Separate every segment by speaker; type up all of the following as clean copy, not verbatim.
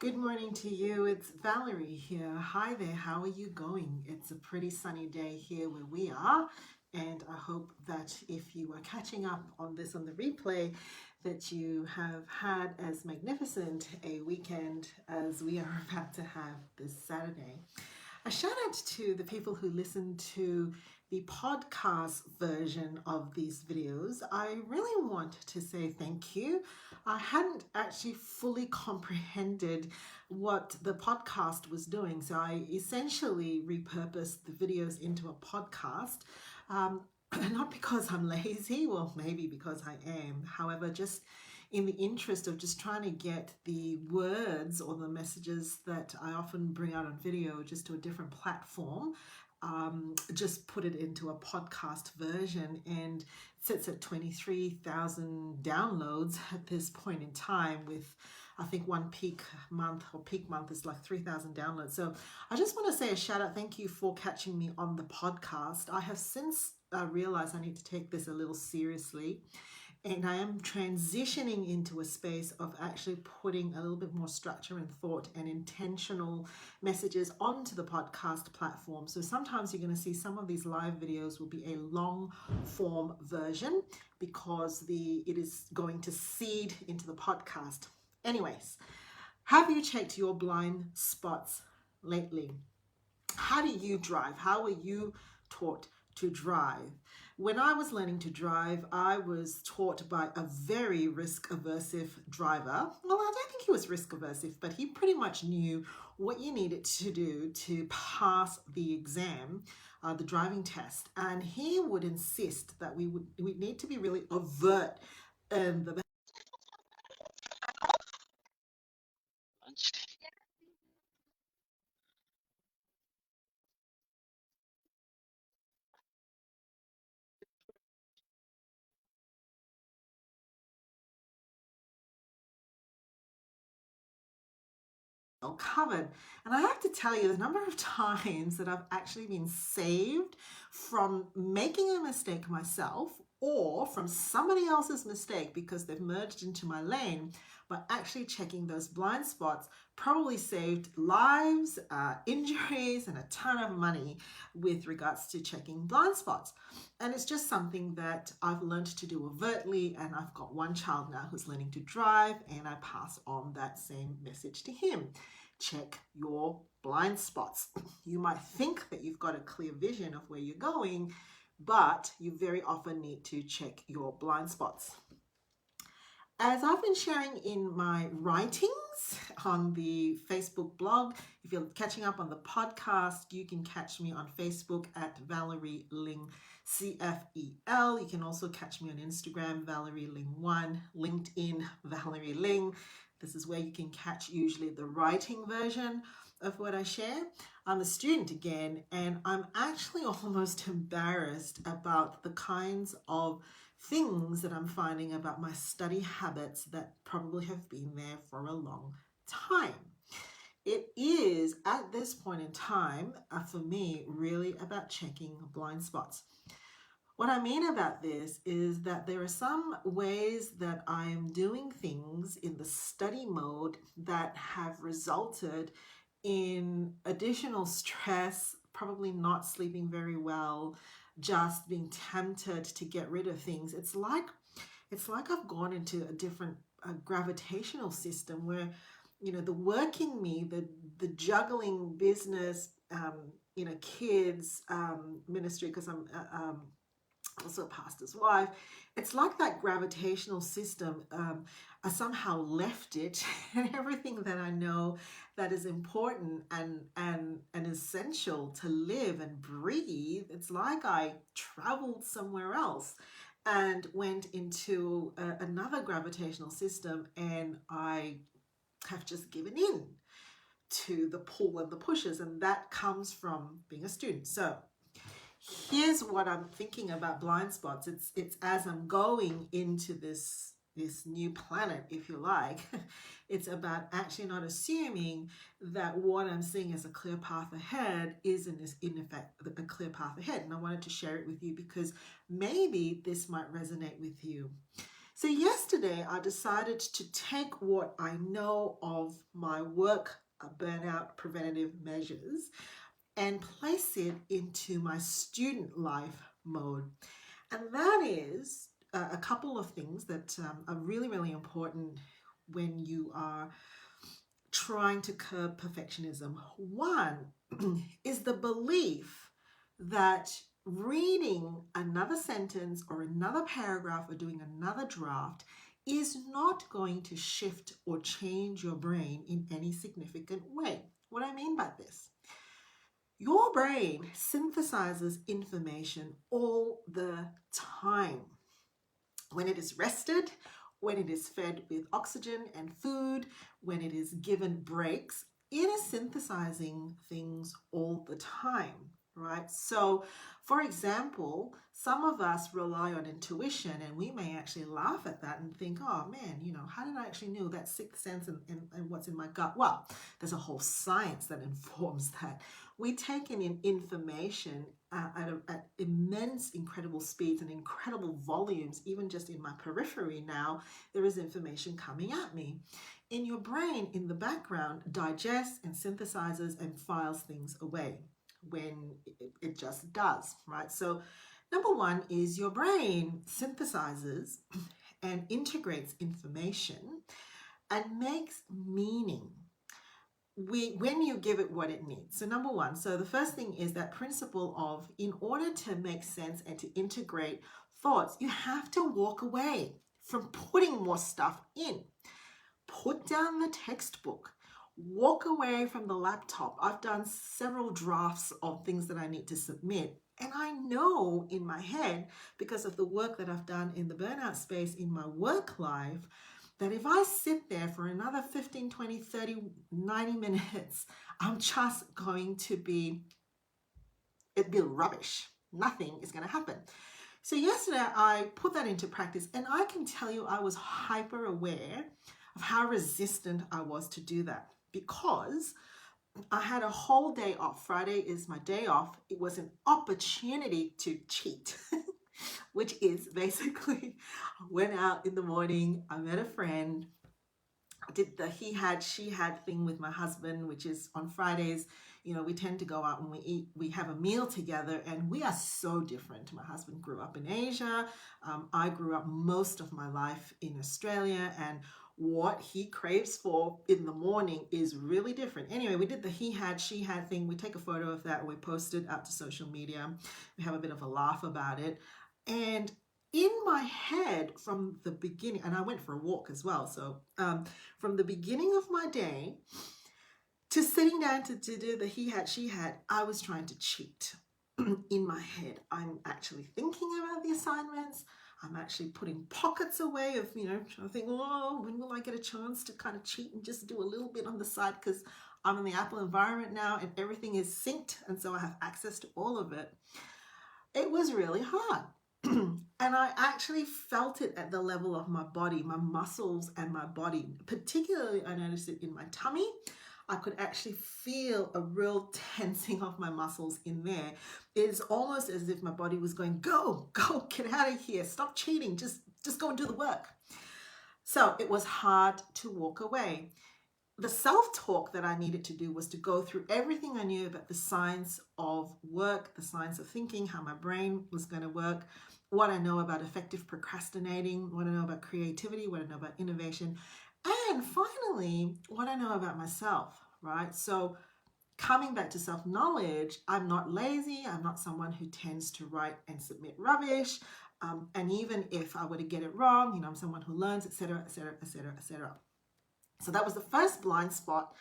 Speaker 1: Good morning to you. It's Valerie here. Hi there. How are you going? It's a pretty sunny day here where we are. And I hope that if you are catching up on this on the replay, that you have had as magnificent a weekend as we are about to have this Saturday. A shout out to the people who listen to the podcast version of these videos. I really want to say thank you. I hadn't actually fully comprehended what the podcast was doing, so I essentially repurposed the videos into a podcast. Not because I'm lazy, well, maybe because I am. However, just in the interest of just trying to get the words or the messages that I often bring out on video just to a different platform, just put it into a podcast version, and it sits at 23,000 downloads at this point in time, with I think one peak month is like 3,000 downloads. So I just want to say a shout out, thank you for catching me on the podcast. I have since realized I need to take this a little seriously, and I am transitioning into a space of actually putting a little bit more structure and thought and intentional messages onto the podcast platform. So sometimes you're going to see some of these live videos will be a long form version because it is going to seed into the podcast. Anyways, have you checked your blind spots lately? How do you drive? How were you taught to drive? When I was learning to drive, I was taught by a very risk-aversive driver. Well, I don't think he was risk-aversive, but he pretty much knew what you needed to do to pass the exam, the driving test. And he would insist that we need to be really overt in the covered. And I have to tell you, the number of times that I've actually been saved from making a mistake myself or from somebody else's mistake because they've merged into my lane, but actually checking those blind spots probably saved lives, injuries, and a ton of money with regards to checking blind spots. And it's just something that I've learned to do overtly, and I've got one child now who's learning to drive, and I pass on that same message to him. Check your blind spots. You might think that you've got a clear vision of where you're going, but you very often need to check your blind spots. As I've been sharing in my writings on the Facebook blog, if you're catching up on the podcast, you can catch me on Facebook at Valerie Ling CFEL. You can also catch me on Instagram, Valerie Ling1, LinkedIn, Valerie Ling. This is where you can catch usually the writing version of what I share. I'm a student again, and I'm actually almost embarrassed about the kinds of things that I'm finding about my study habits that probably have been there for a long time. It is, at this point in time, for me, really about checking blind spots. What I mean about this is that there are some ways that I am doing things in the study mode that have resulted in additional stress, probably not sleeping very well, just being tempted to get rid of things. It's like I've gone into a different gravitational system where, the working me, the juggling business, kids, ministry, because I'm also a pastor's wife. It's like that gravitational system. I somehow left it, and everything that I know that is important and essential to live and breathe, it's like I traveled somewhere else and went into another gravitational system, and I have just given in to the pull and the pushes, and that comes from being a student. So here's what I'm thinking about blind spots. It's as I'm going into this new planet, if you like, it's about actually not assuming that what I'm seeing as a clear path ahead isn't in effect a clear path ahead. And I wanted to share it with you because maybe this might resonate with you. So yesterday I decided to take what I know of my work burnout preventative measures and place it into my student life mode. And that is a couple of things that are really, really important when you are trying to curb perfectionism. One is the belief that reading another sentence or another paragraph or doing another draft is not going to shift or change your brain in any significant way. What I mean by this, your brain synthesizes information all the time. When it is rested, when it is fed with oxygen and food, when it is given breaks, it is synthesizing things all the time, right? So, for example, some of us rely on intuition and we may actually laugh at that and think, oh man, how did I actually know that sixth sense and what's in my gut? Well, there's a whole science that informs that. We take in information at immense, incredible speeds and incredible volumes. Even just in my periphery now, there is information coming at me. In your brain, in the background, digests and synthesizes and files things away when it just does, right? So number one is your brain synthesizes and integrates information and makes meaning when you give it what it needs. So number one, so the first thing is that principle of, in order to make sense and to integrate thoughts, you have to walk away from putting more stuff in. Put down the textbook. Walk away from the laptop. I've done several drafts of things that I need to submit. And I know in my head, because of the work that I've done in the burnout space in my work life, that if I sit there for another 15, 20, 30, 90 minutes, I'm just going to it'd be rubbish. Nothing is going to happen. So yesterday I put that into practice, and I can tell you I was hyper aware of how resistant I was to do that, because I had a whole day off. Friday is my day off. It was an opportunity to cheat. Which is basically, I went out in the morning, I met a friend, I did the he had, she had thing with my husband, which is on Fridays, we tend to go out and we have a meal together, and we are so different. My husband grew up in Asia. I grew up most of my life in Australia, and what he craves for in the morning is really different. Anyway, we did the he had, she had thing. We take a photo of that and we post it out to social media. We have a bit of a laugh about it. And in my head from the beginning, and I went for a walk as well. So from the beginning of my day to sitting down to do the he had, she had, I was trying to cheat. In my head, I'm actually thinking about the assignments. I'm actually putting pockets away of, trying to think, oh, when will I get a chance to kind of cheat and just do a little bit on the side, because I'm in the Apple environment now and everything is synced. And so I have access to all of it. It was really hard. And I actually felt it at the level of my body, my muscles and my body. Particularly, I noticed it in my tummy. I could actually feel a real tensing of my muscles in there. It's almost as if my body was going, go, get out of here. Stop cheating. Just go and do the work. So it was hard to walk away. The self-talk that I needed to do was to go through everything I knew about the science of work, the science of thinking, how my brain was going to work, what I know about effective procrastinating, what I know about creativity, what I know about innovation, and finally, what I know about myself, right? So coming back to self-knowledge, I'm not lazy. I'm not someone who tends to write and submit rubbish. And even if I were to get it wrong, I'm someone who learns, etc., etc., etc., etc. So that was the first blind spot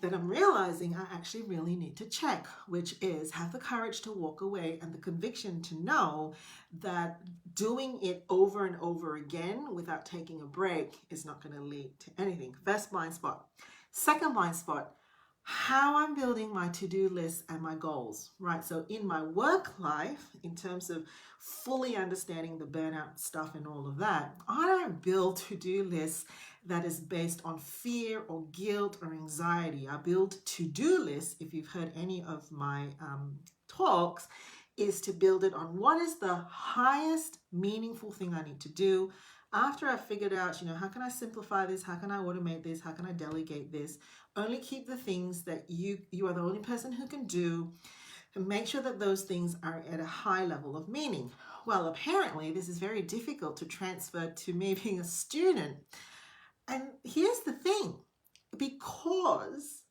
Speaker 1: that I'm realizing I actually really need to check, which is have the courage to walk away and the conviction to know that doing it over and over again without taking a break is not going to lead to anything. First blind spot. Second blind spot, how I'm building my to-do list and my goals, right? So in my work life, in terms of fully understanding the burnout stuff and all of that, I don't build to-do lists that is based on fear or guilt or anxiety. I build to-do lists, if you've heard any of my talks, is to build it on what is the highest meaningful thing I need to do. After I figured out, how can I simplify this? How can I automate this? How can I delegate this? Only keep the things that you are the only person who can do, and make sure that those things are at a high level of meaning. Well, apparently this is very difficult to transfer to me being a student. And here's the thing, because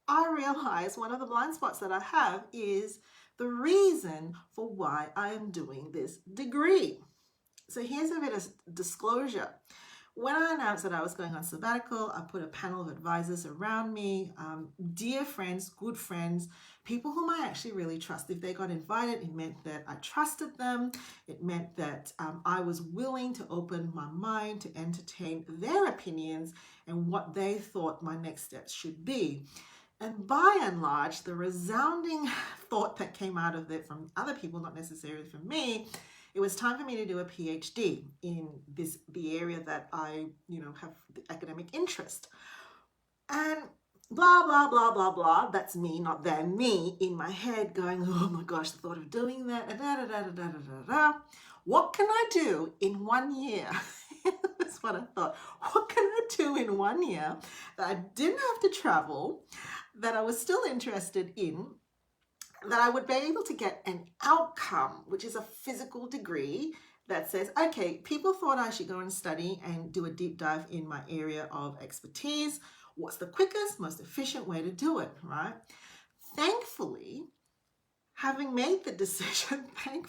Speaker 1: I realize one of the blind spots that I have is the reason for why I am doing this degree. So here's a bit of disclosure. When I announced that I was going on sabbatical, I put a panel of advisors around me, dear friends, good friends, people whom I actually really trust. If they got invited, it meant that I trusted them. It meant that I was willing to open my mind to entertain their opinions and what they thought my next steps should be. And by and large, the resounding thought that came out of it from other people, not necessarily from me, it was time for me to do a PhD in the area that I, have the academic interest. And blah, blah, blah, blah, blah. That's me, not them, me in my head going, oh my gosh, the thought of doing that, da, da, da, da, da, da, da. What can I do in 1 year? That's what I thought. What can I do in 1 year that I didn't have to travel, that I was still interested in, that I would be able to get an outcome, which is a physical degree that says, okay, people thought I should go and study and do a deep dive in my area of expertise. What's the quickest, most efficient way to do it, right? Thankfully, having made the decision, I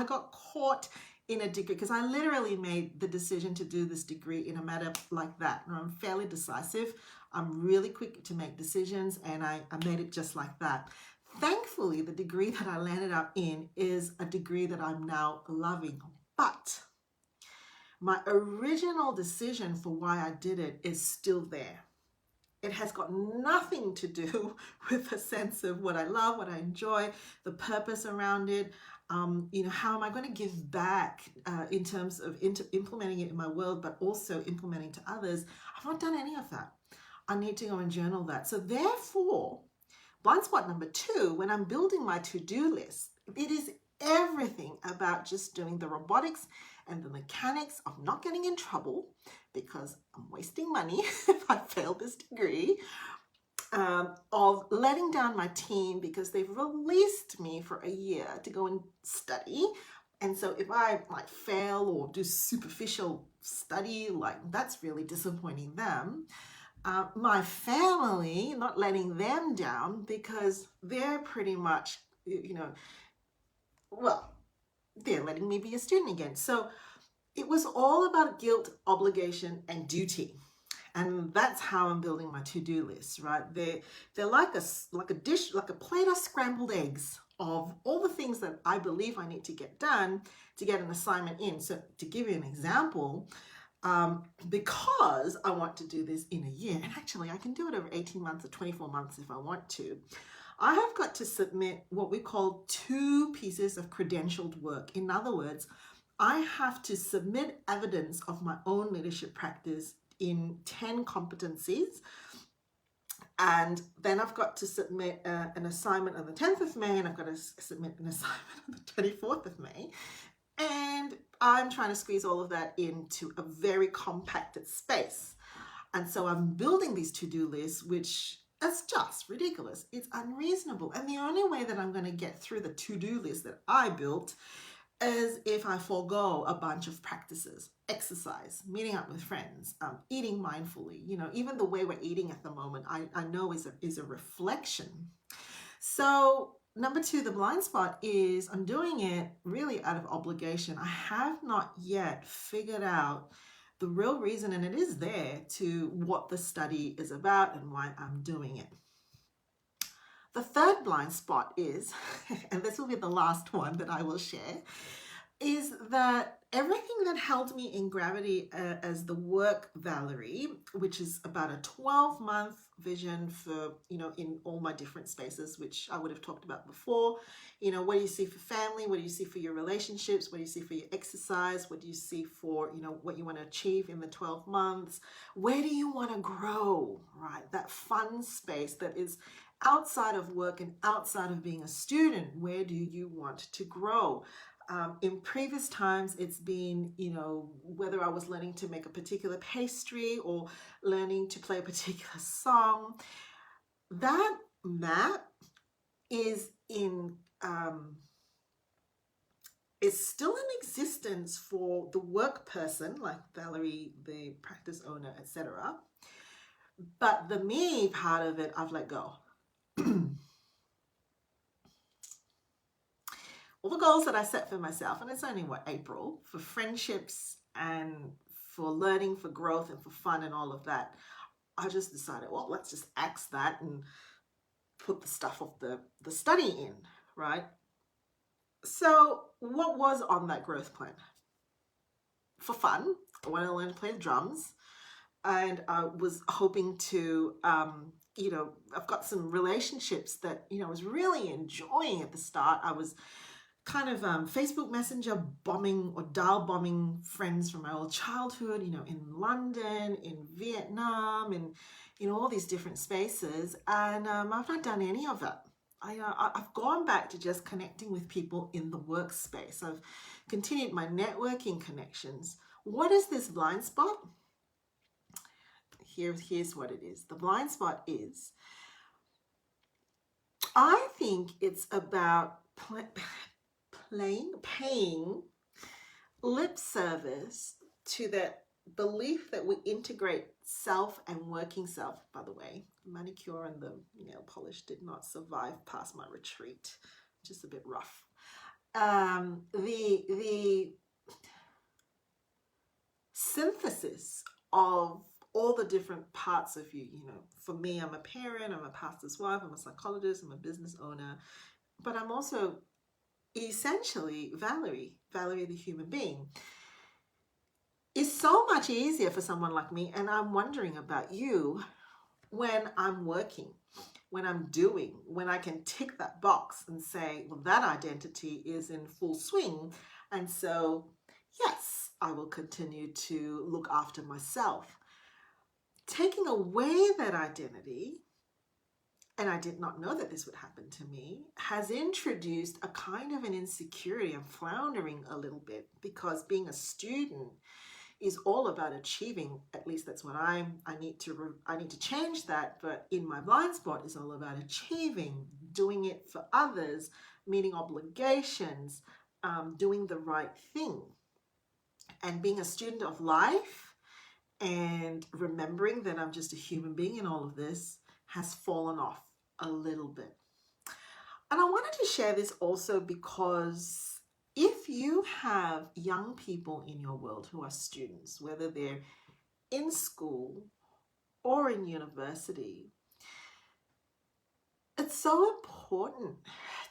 Speaker 1: got caught in a degree, because I literally made the decision to do this degree in a matter like that. And I'm fairly decisive. I'm really quick to make decisions, and I made it just like that. Thankfully, the degree that I landed up in is a degree that I'm now loving. But my original decision for why I did it is still there. It has got nothing to do with a sense of what I love, what I enjoy, the purpose around it. How am I going to give back in terms of implementing it in my world, but also implementing to others? I've not done any of that. I need to go and journal that. So therefore, blind spot number 2, when I'm building my to-do list, it is everything about just doing the robotics and the mechanics of not getting in trouble, because I'm wasting money if I fail this degree, of letting down my team because they've released me for a year to go and study. And so if I fail or do superficial study, that's really disappointing them. My family, not letting them down because they're pretty much, they're letting me be a student again. So it was all about guilt, obligation, and duty. And that's how I'm building my to-do list, right? They're like a dish, like a plate of scrambled eggs of all the things that I believe I need to get done to get an assignment in. So to give you an example, because I want to do this in a year, and actually I can do it over 18 months or 24 months if I want to, I have got to submit what we call 2 pieces of credentialed work. In other words, I have to submit evidence of my own leadership practice in 10 competencies. And then I've got to submit an assignment on the 10th of May, and I've got to submit an assignment on the 24th of May. And I'm trying to squeeze all of that into a very compacted space. And so I'm building these to-do lists, which is just ridiculous. It's unreasonable. And the only way that I'm going to get through the to-do list that I built is if I forego a bunch of practices, exercise, meeting up with friends, eating mindfully. Even the way we're eating at the moment, I know is a reflection. So number 2, the blind spot is I'm doing it really out of obligation. I have not yet figured out the real reason, and it is there, to what the study is about and why I'm doing it. The third blind spot is, and this will be the last one that I will share, is that everything that held me in Gravity as the work Valerie, which is about a 12-month vision for, in all my different spaces, which I would have talked about before. What do you see for family? What do you see for your relationships? What do you see for your exercise? What do you see for, what you want to achieve in the 12 months? Where do you want to grow, right? That fun space that is outside of work and outside of being a student. Where do you want to grow? In previous times, it's been, whether I was learning to make a particular pastry or learning to play a particular song. That map is is still in existence for the work person like Valerie, the practice owner, etc. But the me part of it, I've let go. All the goals that I set for myself, and it's only April, for friendships and for learning, for growth and for fun and all of that, I just decided, well, let's just axe that and put the stuff of the study in, right? So what was on that growth plan? For fun, I wanted to learn to play the drums, and I was hoping to, I've got some relationships that, I was really enjoying at the start. I was kind of Facebook Messenger bombing or dial bombing friends from my old childhood, in London, in Vietnam, and all these different spaces. And I've not done any of it. I've gone back to just connecting with people in the workspace. I've continued my networking connections. What is this blind spot? Here's what it is. The blind spot is, I think it's about paying lip service to that belief that we integrate self and working self. By the way, the manicure and the nail polish did not survive past my retreat, just a bit rough. The synthesis of all the different parts of you, for me, I'm a parent, I'm a pastor's wife, I'm a psychologist, I'm a business owner, but I'm also essentially Valerie the human being. It's so much easier for someone like me, and I'm wondering about you, when I'm working, when I'm doing, when I can tick that box and say, well, that identity is in full swing, and so yes, I will continue to look after myself. Taking away that identity, and I did not know that this would happen to me, has introduced a kind of an insecurity. I'm floundering a little bit, because being a student is all about achieving. At least that's what I need to change that. But in my blind spot is all about achieving, doing it for others, meeting obligations, doing the right thing. And being a student of life and remembering that I'm just a human being in all of this has fallen off a little bit. And I wanted to share this also because if you have young people in your world who are students, whether they're in school or in university, it's so important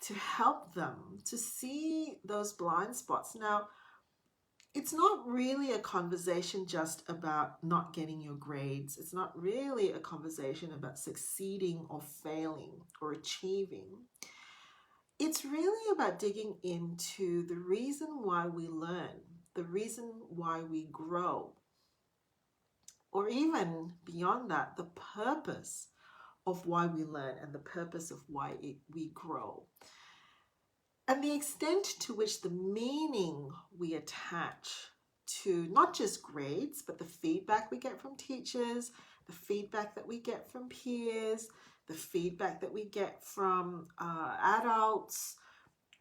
Speaker 1: to help them to see those blind spots. Now, it's not really a conversation just about not getting your grades. It's not really a conversation about succeeding or failing or achieving. It's really about digging into the reason why we learn, the reason why we grow, or even beyond that, the purpose of why we learn and the purpose of why we grow. And the extent to which the meaning we attach to not just grades, but the feedback we get from teachers, the feedback that we get from peers, the feedback that we get from adults,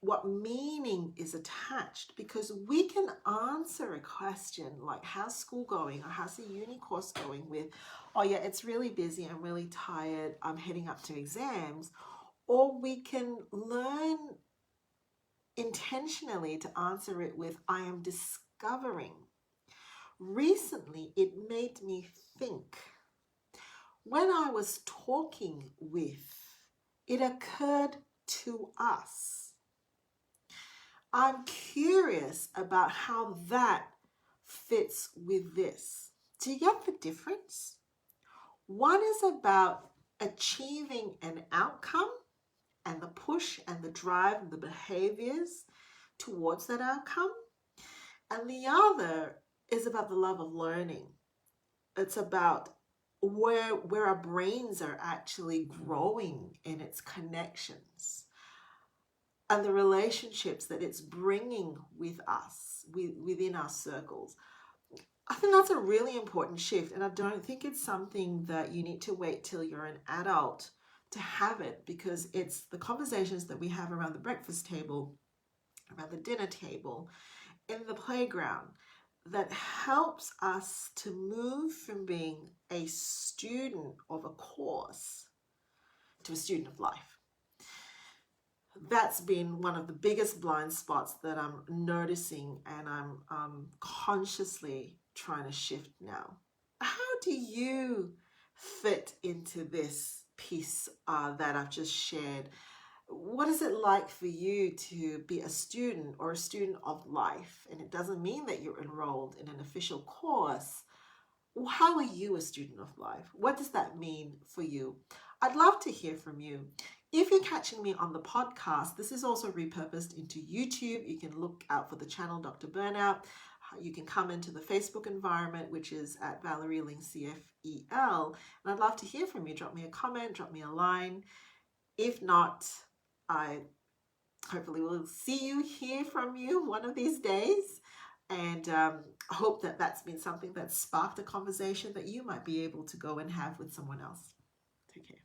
Speaker 1: what meaning is attached. Because we can answer a question like, how's school going? Or how's the uni course going with, oh yeah, it's really busy, I'm really tired, I'm heading up to exams. Or we can learn intentionally to answer it with, I am discovering. Recently, it made me think. When I was talking with, it occurred to us. I'm curious about how that fits with this. Do you get the difference? One is about achieving an outcome and the push and the drive and the behaviors towards that outcome. And the other is about the love of learning. It's about where our brains are actually growing in its connections. and the relationships that it's bringing with us, within our circles. I think that's a really important shift, and I don't think it's something that you need to wait till you're an adult to have it, because it's the conversations that we have around the breakfast table, around the dinner table, in the playground, that helps us to move from being a student of a course to a student of life. That's been one of the biggest blind spots that I'm noticing, and I'm consciously trying to shift now. How do you fit into this piece that I've just shared? What is it like for you to be a student or a student of life? And it doesn't mean that you're enrolled in an official course. How are you a student of life? What does that mean for you? I'd love to hear from you. If you're catching me on the podcast, this is also repurposed into YouTube. You can look out for the channel Dr. Burnout. You can come into the Facebook environment, which is at Valerie Ling CFEL. And I'd love to hear from you. Drop me a comment, drop me a line. If not, I hopefully will see you, hear from you one of these days. And hope that that's been something that sparked a conversation that you might be able to go and have with someone else. Take care.